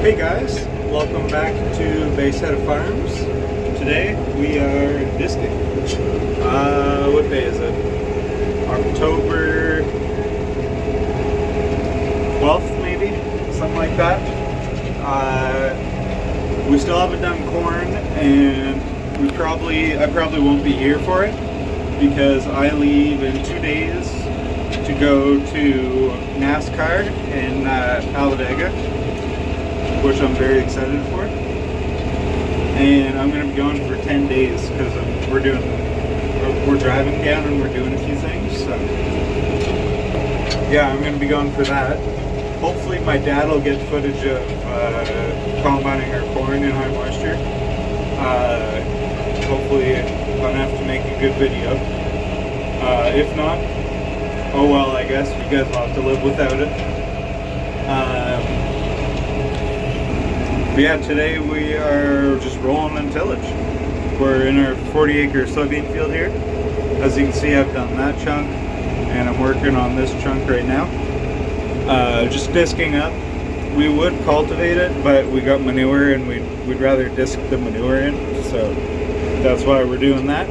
Hey guys, welcome back to Bayside Farms. Today we are disking. What day is it? October 12th maybe? Something like that. We still haven't done corn, and I probably won't be here for it because I leave in 2 days to go to NASCAR in Talladega, which I'm very excited for. And I'm going to be gone for 10 days because we're driving down and we're doing a few things. So yeah, I'm going to be gone for that. Hopefully my dad will get footage of combining our corn in high moisture. Hopefully I'm going to have to make a good video. If not, oh well, I guess you guys will have to live without it. But yeah, today we are just rolling in tillage. We're in our 40-acre soybean field here. As you can see, I've done that chunk, and I'm working on this chunk right now. Just disking up. We would cultivate it, but we got manure, and we'd rather disc the manure in, so that's why we're doing that.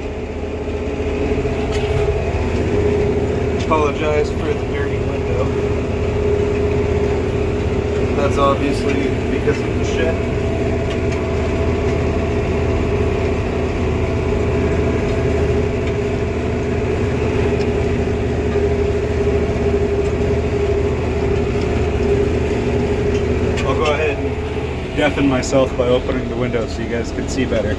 Apologize for the dirty window. That's obviously because of the shed. I'll go ahead and deafen myself by opening the window so you guys can see better.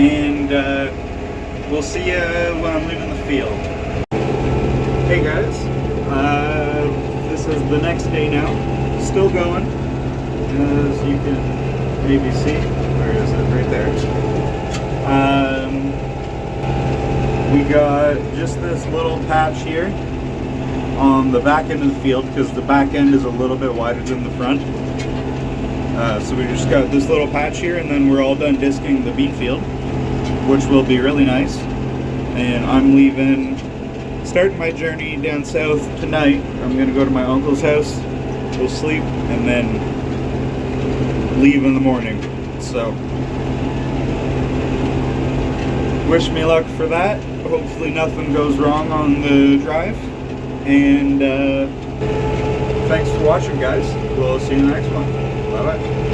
and we'll see you when I'm leaving the field. Hey guys, this is the next day now, still going, as you can maybe see. Where is it? Right there. We got just this little patch here on the back end of the field, because the back end is a little bit wider than the front. So we just got this little patch here, and then we're all done disking the bean field, which will be really nice. And I'm leaving, starting my journey down south tonight. I'm gonna go to my uncle's house, go sleep, and then leave in the morning. So wish me luck for that. Hopefully nothing goes wrong on the drive. And thanks for watching, guys. We'll see you in the next one. Bye bye.